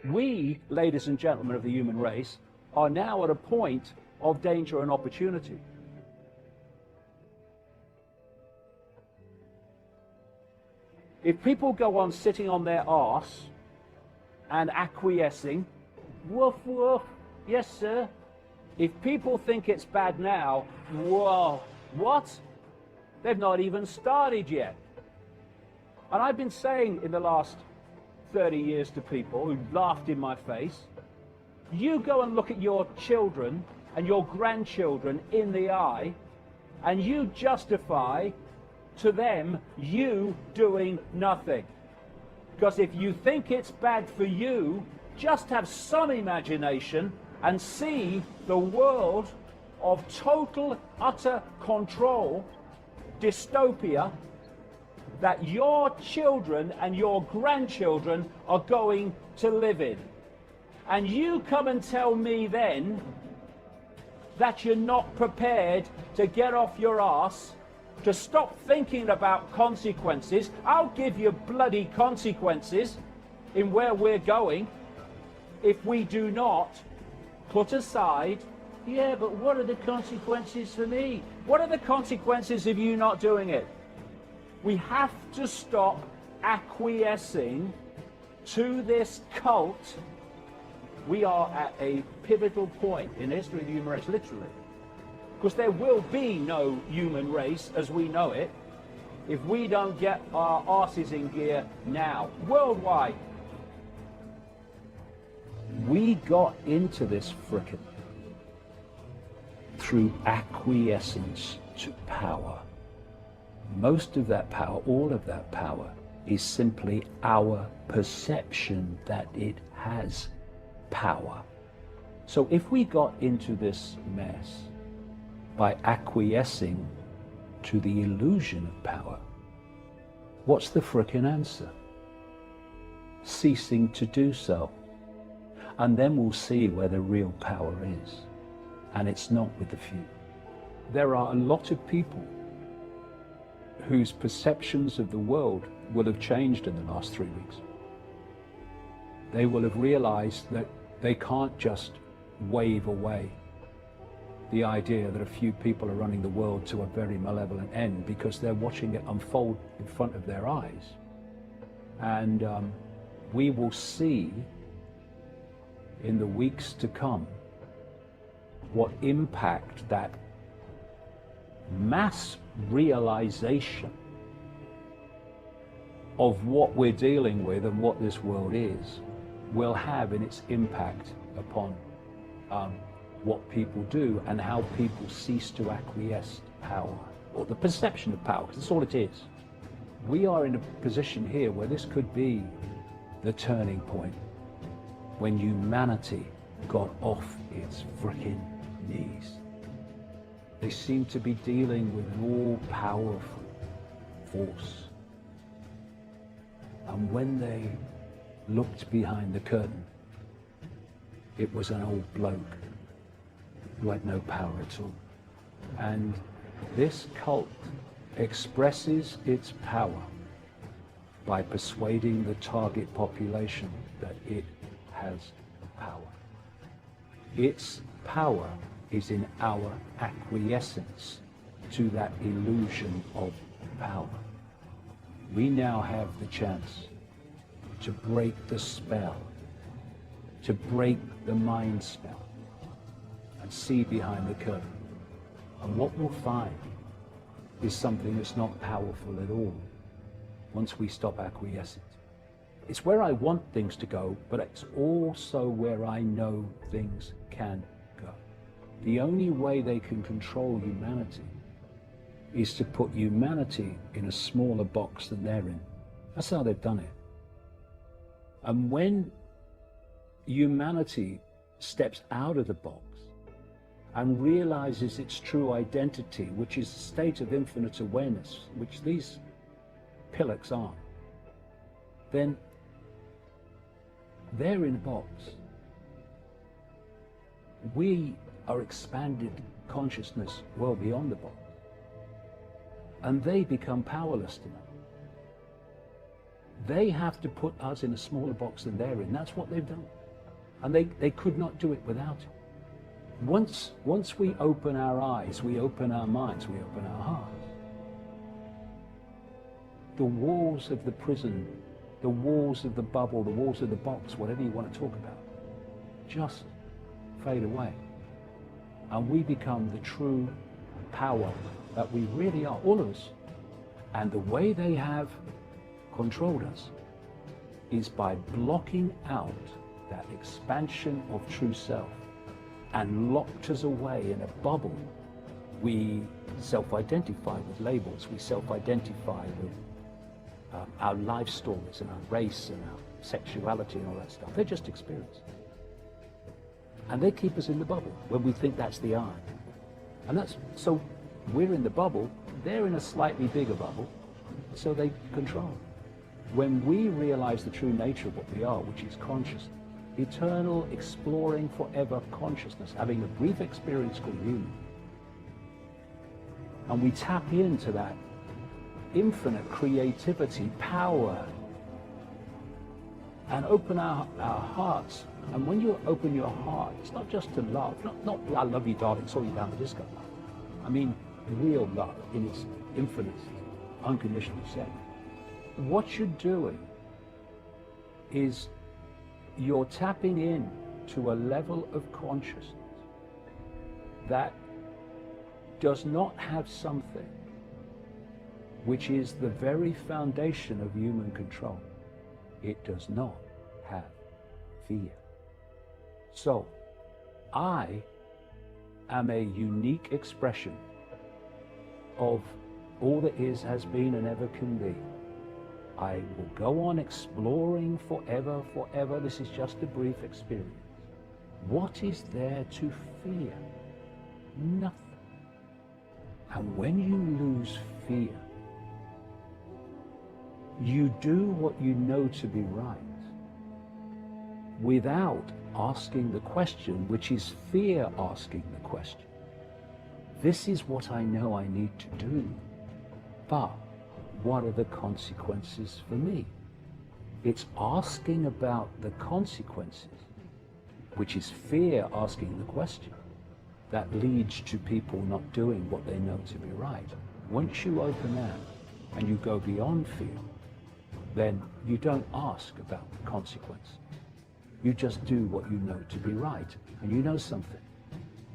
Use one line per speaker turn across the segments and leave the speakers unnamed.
We, ladies and gentlemen of the human race, are now at a point of danger and opportunity. If people go on sitting on their arse and acquiescing, woof woof, yes sir. If people think it's bad now, whoa, what? They've not even started yet. And I've been saying in the last 30 years to people who laughed in my face, you go and look at your children and your grandchildren in the eye, and you justify to them you doing nothing. Because if you think it's bad for you, just have some imagination and see the world of total, utter control, dystopia, that your children and your grandchildren are going to live in. And you come and tell me then that you're not prepared to get off your ass, to stop thinking about consequences. I'll give you bloody consequences in where we're going if we do not put aside, yeah, but what are the consequences for me? What are the consequences of you not doing it? We have to stop acquiescing to this cult. We are at a pivotal point in the history of the human race, literally. Because there will be no human race as we know it if we don't get our asses in gear now, worldwide. We got into this frickin' through acquiescence to power. Most of that power, all of that power, is simply our perception that it has power. So if we got into this mess by acquiescing to the illusion of power, what's the frickin' answer? Ceasing to do so. And then we'll see where the real power is. And it's not with the few. There are a lot of people whose perceptions of the world will have changed in the last 3 weeks. They will have realized that they can't just wave away the idea that a few people are running the world to a very malevolent end, because they're watching it unfold in front of their eyes. And we will see in the weeks to come what impact that mass realization of what we're dealing with and what this world is will have in its impact upon what people do and how people cease to acquiesce to power, or the perception of power, because that's all it is. We are in a position here where this could be the turning point, when humanity got off its frickin' knees. They seem to be dealing with an all-powerful force. And when they looked behind the curtain, it was an old bloke who had no power at all. And this cult expresses its power by persuading the target population that it has power. Its power is in our acquiescence to that illusion of power. We now have the chance to break the spell, to break the mind spell, and see behind the curtain. And what we'll find is something that's not powerful at all once we stop acquiescing. It's where I want things to go, but it's also where I know things can go. The only way they can control humanity is to put humanity in a smaller box than they're in. That's how they've done it. And when humanity steps out of the box and realizes its true identity, which is a state of infinite awareness, which these pillocks are, then they're in a box. We are expanded consciousness well beyond the box. And they become powerless to them. They have to put us in a smaller box than they're in. That's what they've done. And they could not do it without it. Once we open our eyes, we open our minds, we open our hearts, the walls of the prison, the walls of the bubble, the walls of the box, whatever you want to talk about, just fade away. And we become the true power that we really are, all of us. And the way they have controlled us is by blocking out that expansion of true self and locked us away in a bubble. We self-identify with labels, we self-identify with our life stories and our race and our sexuality and all that stuff. They're just experience. And they keep us in the bubble when we think that's the I. And that's, so we're in the bubble, they're in a slightly bigger bubble, so they control. When we realize the true nature of what we are, which is consciousness, eternal, exploring, forever consciousness, having a brief experience called human, and we tap into that infinite creativity, power, and open our hearts. And when you open your heart, it's not just to love, not I love you, darling, saw you down the disco love. I mean real love in its infinite, unconditional sense. What you're doing is you're tapping in to a level of consciousness that does not have something which is the very foundation of human control. It does not have fear. So, I am a unique expression of all that is, has been, and ever can be. I will go on exploring forever, forever. This is just a brief experience. What is there to fear? Nothing. And when you lose fear, you do what you know to be right without asking the question, which is fear asking the question. This is what I know I need to do, but what are the consequences for me? It's asking about the consequences, which is fear asking the question, that leads to people not doing what they know to be right. Once you open that and you go beyond fear, then you don't ask about the consequence. You just do what you know to be right. And you know something?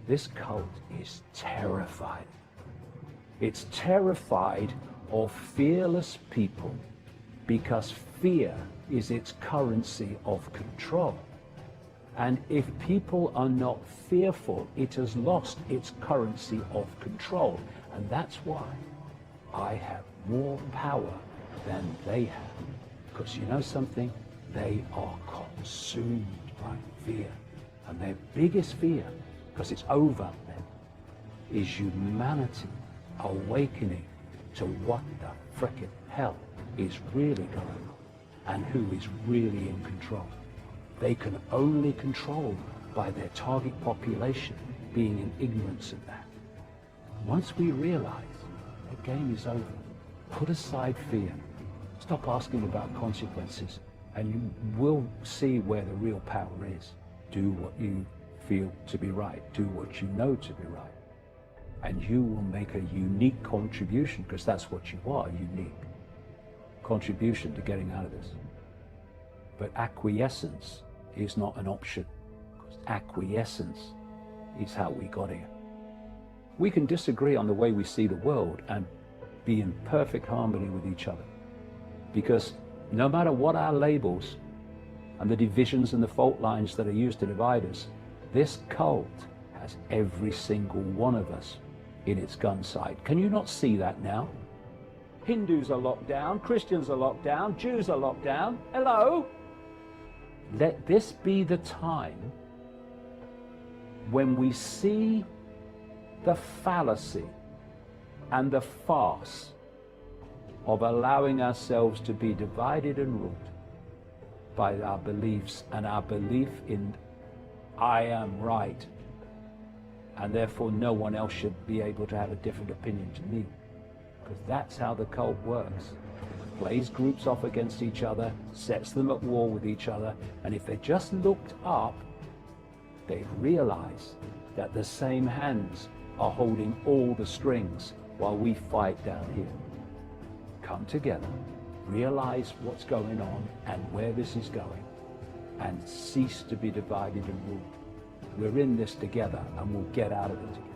This cult is terrified. It's terrified of fearless people because fear is its currency of control. And if people are not fearful, it has lost its currency of control. And that's why I have more power than they have. Because you know something? They are consumed by fear. And their biggest fear, because it's over them, is humanity awakening to what the frickin' hell is really going on and who is really in control. They can only control by their target population being in ignorance of that. Once we realize the game is over, put aside fear, stop asking about consequences, and you will see where the real power is. Do what you feel to be right. Do what you know to be right. And you will make a unique contribution, because that's what you are, unique contribution to getting out of this. But acquiescence is not an option, because acquiescence is how we got here. We can disagree on the way we see the world and be in perfect harmony with each other, because no matter what our labels and the divisions and the fault lines that are used to divide us, this cult has every single one of us in its gun sight. Can you not see that now? Hindus are locked down, Christians are locked down, Jews are locked down. Hello? Let this be the time when we see the fallacy and the farce of allowing ourselves to be divided and ruled by our beliefs and our belief in I am right, and therefore no one else should be able to have a different opinion to me, because that's how the cult works. plays groups off against each other, sets them at war with each other, and if they just looked up, they'd realize that the same hands are holding all the strings while we fight down here. Come together, realize what's going on and where this is going, and cease to be divided and ruled. We're in this together, and we'll get out of it together.